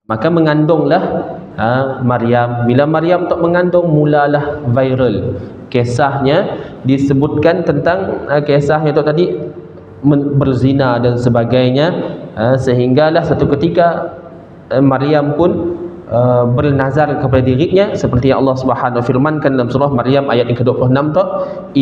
Maka mengandunglah Maryam. Bila Maryam tak mengandung, mulalah viral. Kisahnya disebutkan tentang kisah yang tadi berzina dan sebagainya, sehinggalah satu ketika Maryam pun bernazar kepada dirinya, seperti yang Allah Subhanahu firmankan dalam surah Maryam ayat yang ke-26 tu,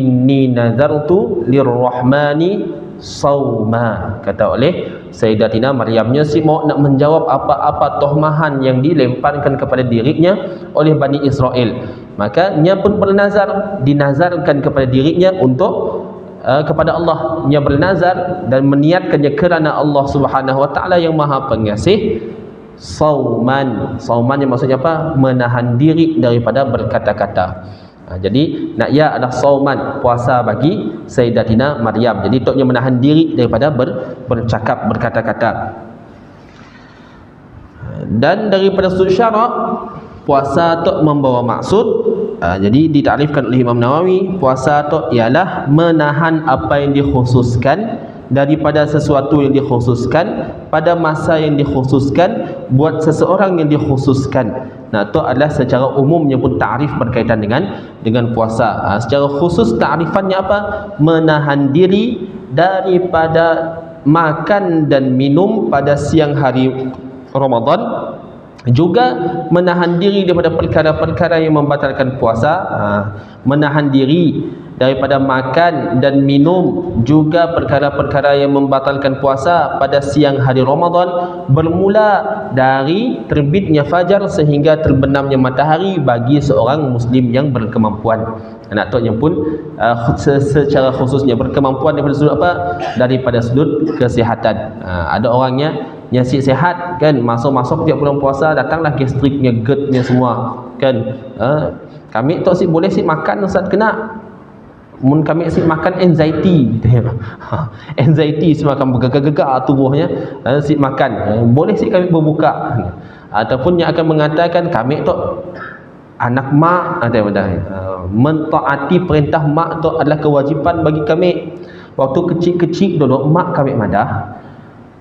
inni nazartu lirrahmani sauma, kata oleh Sayyidatina Maryamnya si mau nak menjawab apa-apa tohmahan yang dilemparkan kepada dirinya oleh Bani Israel, maka nya pun bernazar, dinazarkan kepada dirinya untuk kepada Allah, nya bernazar dan meniatkannya kerana Allah Subhanahu wa taala yang Maha Pengasih. Sauman yang maksudnya apa? Menahan diri daripada berkata-kata. Jadi nak adalah sauman, puasa bagi Sayyidatina Maryam. Jadi toknya menahan diri daripada bercakap, berkata-kata. Dan daripada sudut syarak, puasa tok membawa maksud. Jadi ditakrifkan oleh Imam Nawawi, puasa tok ialah menahan apa yang dikhususkan daripada sesuatu yang dikhususkan pada masa yang dikhususkan buat seseorang yang dikhususkan. Nah, itu adalah secara umumnya pun takrif berkaitan dengan puasa. Secara khusus takrifannya apa? Menahan diri daripada makan dan minum pada siang hari Ramadan, juga menahan diri daripada perkara-perkara yang membatalkan puasa, menahan diri daripada makan dan minum juga perkara-perkara yang membatalkan puasa pada siang hari Ramadan, bermula dari terbitnya fajar sehingga terbenamnya matahari bagi seorang muslim yang berkemampuan. Anak tuanya pun secara khususnya berkemampuan daripada sudut apa? Daripada sudut kesihatan. Ada orangnya yang sihat kan, masuk-masuk tiap bulan puasa datanglah gastriknya, GERD-nya semua kan. Kami tak si boleh si makan Ustaz, kena mun kami si makan anxiety anxiety si makan bergegar-gegar tubuhnya, si makan boleh si kami berbuka. Ataupun yang akan mengatakan kami tu anak mak, mentaati perintah mak tu adalah kewajipan bagi kami. Waktu kecil-kecil dulu mak kami madah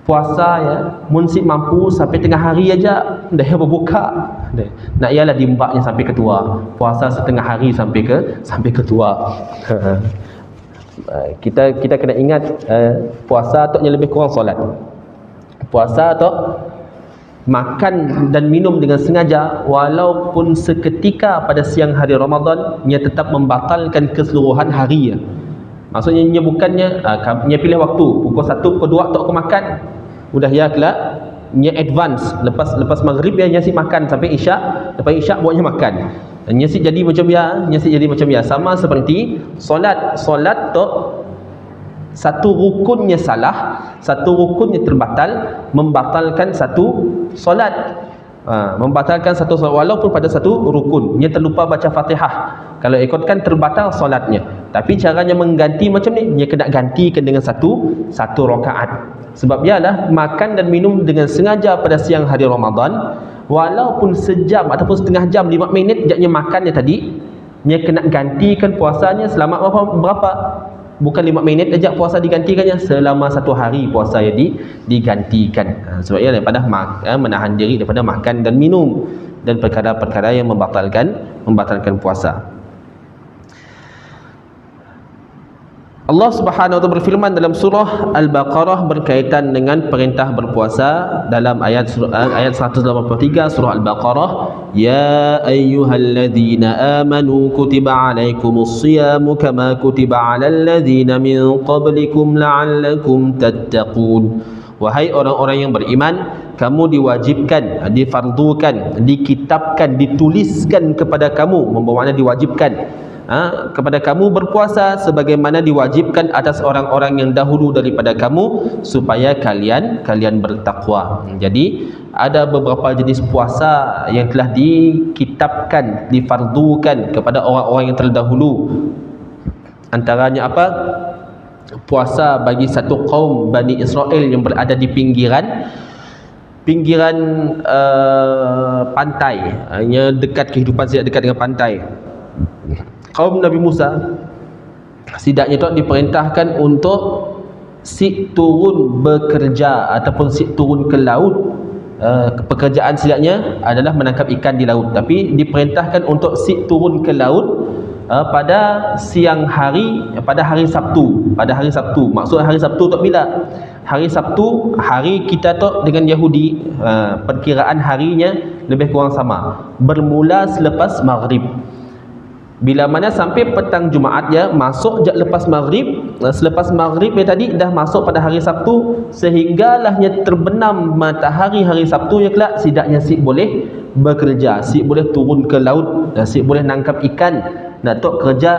puasa ya, mun si mampu sampai tengah hari aja dah berbuka. Nak ialah dimbaknya sampai ketua. Puasa setengah hari sampai ketua. Kita kena ingat puasa tu lebih kurang solat. Puasa tu makan dan minum dengan sengaja walaupun seketika pada siang hari Ramadan, ia tetap membatalkan keseluruhan hari ya. Maksudnya ia bukannya ia pilih waktu pukul 1 pukul 2 tak aku makan, udah ya kelak ia advance lepas maghrib ya si makan sampai isyak, lepas isyak buatnya makan. Ia si jadi macam ya, sama seperti solat tu satu rukunnya salah, satu rukunnya terbatal, membatalkan satu solat. Membatalkan satu solat walaupun pada satu rukun ia terlupa baca Fatihah, kalau ikutkan terbatal solatnya. Tapi caranya mengganti macam ni, ia kena gantikan dengan satu rakaat. Sebab ialah makan dan minum dengan sengaja pada siang hari Ramadan, walaupun sejam ataupun setengah jam 5 minit jaknya makannya tadi, ia kena gantikan puasanya selama berapa? Bukan 5 minit saja puasa digantikannya, selama 1 hari puasa yang digantikan. Sebab ia daripada menahan diri daripada makan dan minum dan perkara-perkara yang membatalkan puasa. Allah Subhanahu wa taala berfirman dalam surah Al-Baqarah berkaitan dengan perintah berpuasa dalam ayat 183 surah Al-Baqarah, ya ayyuhalladzina amanu kutiba alaikumus siyamu kama kutiba alal ladzina min qablikum la'allakum tattaqun. Wahai orang-orang yang beriman, kamu diwajibkan, difardukan, dikitabkan, dituliskan kepada kamu, membawa makna diwajibkan kepada kamu berpuasa sebagaimana diwajibkan atas orang-orang yang dahulu daripada kamu supaya kalian bertakwa. Jadi ada beberapa jenis puasa yang telah dikitabkan, difardukan kepada orang-orang yang terdahulu. Antaranya apa? Puasa bagi satu kaum Bani Israel yang berada di pinggiran pantai, hanya dekat kehidupan tidak dekat dengan pantai. Kaum Nabi Musa setidaknya tu diperintahkan untuk turun bekerja ataupun turun ke laut pekerjaan sidaknya adalah menangkap ikan di laut, tapi diperintahkan untuk Sid turun ke laut pada siang hari, pada hari Sabtu. Pada hari Sabtu, maksud hari Sabtu tu bila? Hari Sabtu, hari kita tu dengan Yahudi, perkiraan harinya lebih kurang sama, bermula selepas maghrib. Bila mana sampai petang Jumaat ya, masuk je lepas maghrib. Selepas maghrib ya tadi dah masuk pada hari Sabtu, sehinggalahnya terbenam matahari hari Sabtu ya kelak, sidaknya Sid boleh bekerja, Sid boleh turun ke laut, Sid boleh nangkap ikan, nak tok kerja